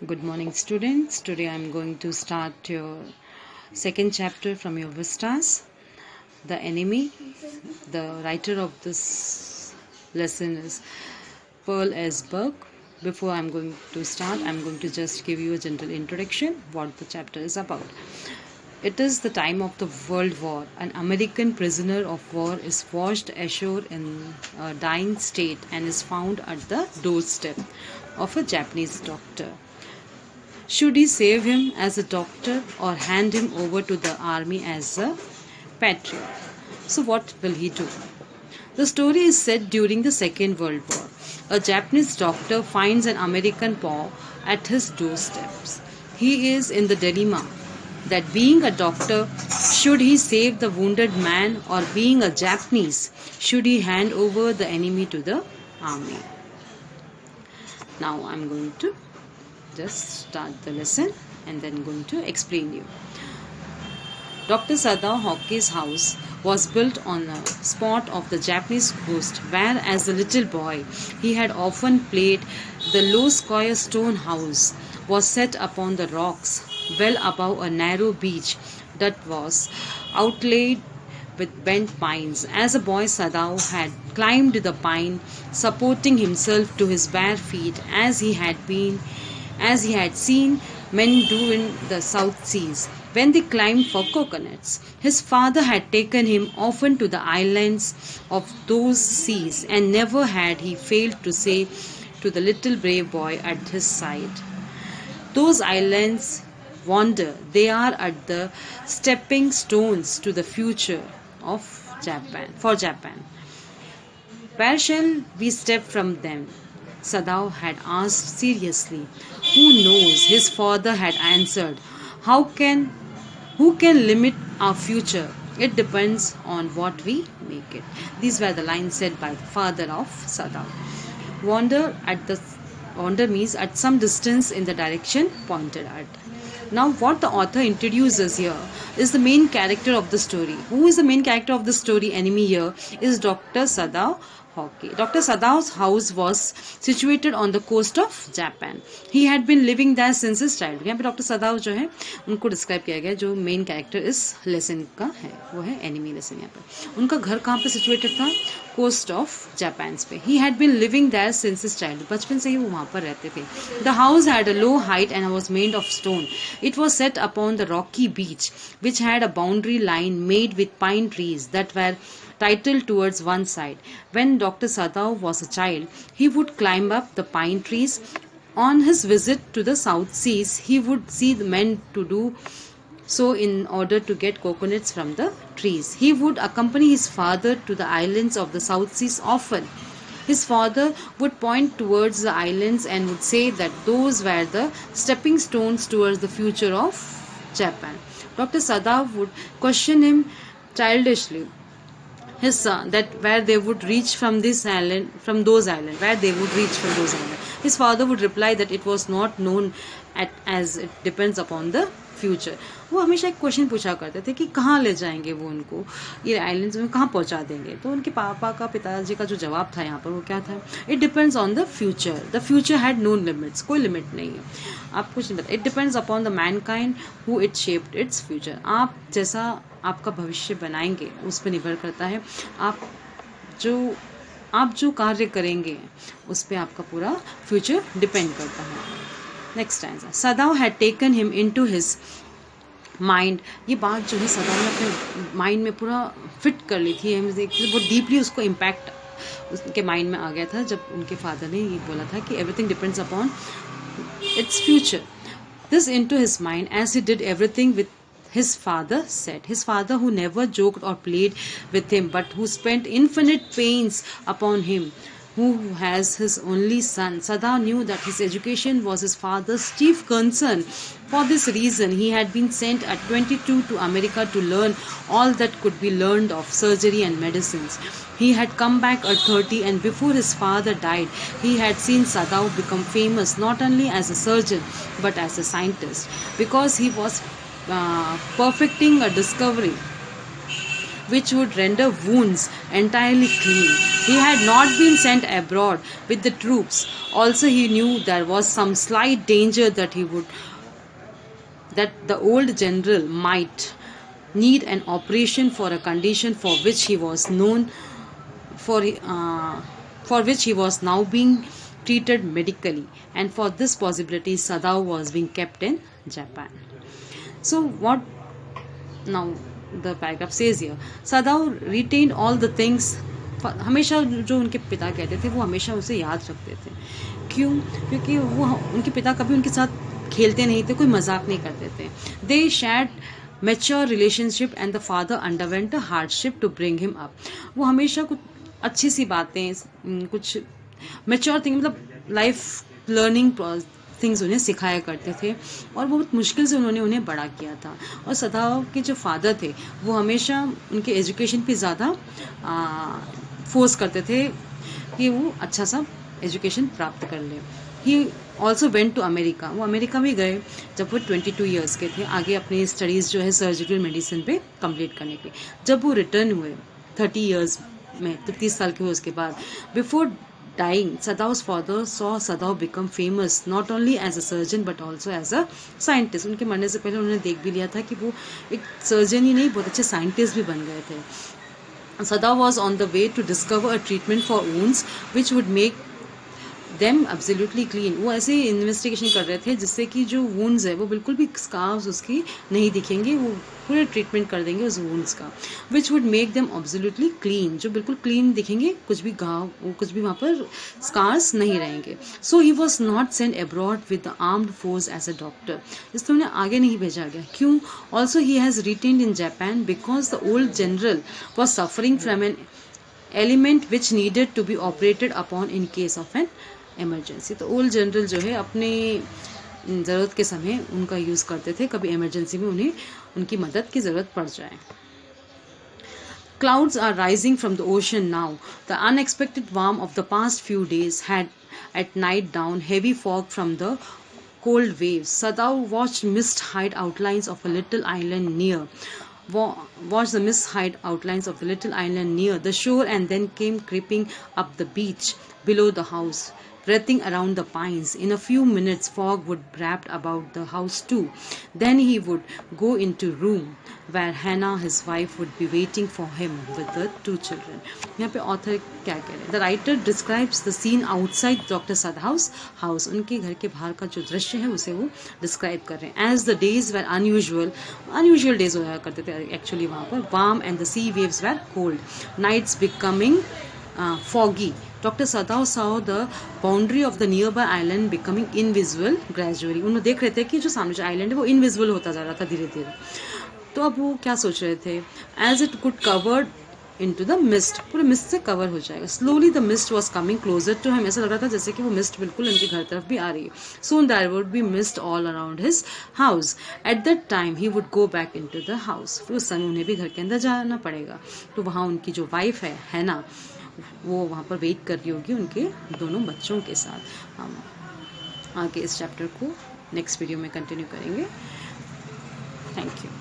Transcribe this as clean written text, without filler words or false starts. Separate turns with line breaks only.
Good morning, students. Today I'm going to start your second chapter from your Vistas. The enemy. The writer of this lesson is Pearl S. Burke. Before I'm going to start, I'm going to just give you a general introduction what the chapter is about. It is the time of the World War. An American prisoner of war is washed ashore in a dying state and is found at the doorstep of a Japanese doctor. Should he save him as a doctor or hand him over to the army as a patriot? So, what will he do? The story is set during the Second World War. A Japanese doctor finds an American paw at his doorsteps. He is in the dilemma that being a doctor, should he save the wounded man, or being a Japanese, should he hand over the enemy to the army? Now I'm going to just start the lesson and then going to explain you. Dr. Sadao Hockey's house was built on a spot of the Japanese coast where as a little boy he had often played. The low square stone house was set upon the rocks well above a narrow beach that was outlaid with bent pines. As a boy, Sadao had climbed the pine, supporting himself to his bare feet as he had seen men do in the South Seas. When they climbed for coconuts, his father had taken him often to the islands of those seas, and never had he failed to say to the little brave boy at his side, "Those islands wander, they are at the stepping stones to the future of Japan. Where shall we step from them?" Sadao had asked seriously. "Who knows?" his father had answered. Who can limit our future? It depends on what we make it." These were the lines said by the father of Sadao. Wander means at some distance in the direction pointed at. Now, what the author introduces here is the main character of the story. Who is the main character of the story? Enemy here is Dr. Sadao Hockey. Dr. Sadao's house was situated on the coast of Japan. He had been living there since his childhood. यहाँ पे doctor सदाओ जो है उनको describe किया गया, जो main character इस lesson का है वो है एनिमी लेसन. यहाँ पे उनका घर कहाँ पे सिचुएटेड था? कोस्ट ऑफ जापान पे. He had been living there since his childhood. बचपन से ही वो वहाँ पर रहते थे. The house had a low height and was made of stone. It was set upon the rocky beach, which had a boundary line made with pine trees that were titled towards one side. When Dr. Sadao was a child, he would climb up the pine trees. On his visit to the South Seas, he would see the men to do so in order to get coconuts from the trees. He would accompany his father to the islands of the South Seas often. His father would point towards the islands and would say that those were the stepping stones towards the future of Japan. Dr. Sadao would question him childishly, his son, that where they would reach from those islands, where they would reach from those islands. His father would reply that it was not known as it depends upon the future. वो हमेशा एक question पूछा करते थे कि कहाँ ले जाएंगे वो उनको, ये आइलैंड्स में कहाँ पहुँचा देंगे. तो उनके पिताजी का जो जवाब था यहाँ पर वो क्या था? It depends on the future. The future had no limits. कोई लिमिट नहीं है. आप कुछ नहीं पता. It depends upon the mankind who it shaped its future. आप जैसा आपका भविष्य बनाएंगे उस पर निर्भर करता है. आप जो कार्य करेंगे उस पर आपका पूरा फ्यूचर डिपेंड करता है. Next answer. Sadao had taken him into his mind. ये बात जो है सदाओ ने अपने माइंड में पूरा फिट कर ली थी. बहुत डीपली उसको इम्पैक्ट उसके माइंड में आ गया था जब उनके फादर ने ये बोला था कि everything depends upon its future. This into his mind as he did everything with his father said. His father, who never joked or played with him, but who spent infinite pains upon him, who has his only son. Sadao knew that his education was his father's chief concern. For this reason, he had been sent at 22 to America to learn all that could be learned of surgery and medicines. He had come back at 30, and before his father died, he had seen Sadao become famous not only as a surgeon but as a scientist, because he was perfecting a discovery which would render wounds entirely clean. He had not been sent abroad with the troops. Also, he knew there was some slight danger that the old general might need an operation for a condition for which he was known for for which he was now being treated medically, and for this possibility Sadao was being kept in Japan. So what now the paragraph says here, Sadao retained all the things. हमेशा जो उनके पिता कहते थे वो हमेशा उसे याद रखते थे. क्यों? क्योंकि वो उनके पिता कभी उनके साथ खेलते नहीं थे, कोई मजाक नहीं करते थे. दे shared mature relationship and the father underwent a hardship to bring him up. वो हमेशा कुछ अच्छी सी बातें, कुछ मेच्योर थिंग, मतलब लाइफ लर्निंग थिंग्स उन्हें सिखाया करते थे और बहुत मुश्किल से उन्होंने उन्हें बड़ा किया था. और सदाओ के जो फादर थे वो हमेशा उनके एजुकेशन पे ज़्यादा फोर्स करते थे कि वो अच्छा सा एजुकेशन प्राप्त कर ले. He also went to America. वो अमेरिका भी गए जब वो 22 ईयर्स के थे, आगे अपनी स्टडीज़ जो है सर्जिकल मेडिसिन पे कंप्लीट करने के. जब वो रिटर्न हुए 30 ईयर्स में, 30 साल के हुए उसके बाद, before dying, Sadao's father saw Sadao become famous not only as a surgeon but also as a scientist. उनके मरने से पहले उन्होंने देख भी लिया था कि वो एक सर्जन ही नहीं, बहुत अच्छे साइंटिस्ट भी बन गए थे. Sadao was on the way to discover a treatment for wounds which would make them absolutely clean. वो ऐसे इन्वेस्टिगेशन कर रहे थे जिससे कि जो वुंड्स है वो बिल्कुल भी स्कार्स उसकी नहीं दिखेंगे, वो पूरे ट्रीटमेंट कर देंगे उस वुंड्स का. Which would make them absolutely clean, जो बिल्कुल क्लीन दिखेंगे, कुछ भी घाव, कुछ भी वहाँ पर स्कार्स नहीं रहेंगे. So he was not send abroad with the armed force as a doctor. इसलिए उन्हें आगे नहीं भेजा गया. क्यों? Also he has retained in Japan because the old general was suffering from an ailment which needed to be operated upon in case of an emergency. तो old general जो है अपने ज़रूरत के समय उनका यूज़ करते थे, कभी इमरजेंसी में उन्हें उनकी मदद की ज़रूरत पड़ जाए. Clouds are rising from the ocean now. The unexpected warmth of the past few days had at night down heavy fog from the cold waves. Sadao watched mist hide outlines of a little island near. Watched the mist hide outlines of the little island near the shore and then came creeping up the beach below the house, wreathing around the pines. In a few minutes fog would wrap about the house too. Then he would go into room where Hannah, his wife, would be waiting for him with the 2 children. यहाँ पे author क्या कह रहे हैं? The writer describes the scene outside Dr. Sadao's house. उनके घर के बाहर का जो दृश्य है उसे वो डिस्क्राइब कर रहे हैं. As the days were unusual days होया करते थे एक्चुअली वहाँ पर. Warm and the sea waves were cold. Nights becoming foggy. Dr. Sadao saw the boundary of the nearby island becoming invisible gradually. उन्होंने देख रहे थे कि जो सामने जो आइलैंड है वो इनविजिबल होता जा रहा था धीरे धीरे. तो अब वो क्या सोच रहे थे? As it could covered into the mist, पूरे मिस्ट से कवर हो जाएगा. Slowly the mist was coming closer to him. ऐसा लग रहा था जैसे कि वो मिस्ट बिल्कुल उनके घर तरफ भी आ रही है. Soon there would be mist all around his house. At that time he would go back into the house. फिर उस समय उन्हें भी घर के अंदर जाना पड़ेगा. तो वहाँ उनकी जो वाइफ है हैना, वो वहाँ पर वेट कर रही होगी उनके दोनों बच्चों के साथ. हम आगे इस चैप्टर को नेक्स्ट वीडियो में कंटिन्यू करेंगे. Thank you.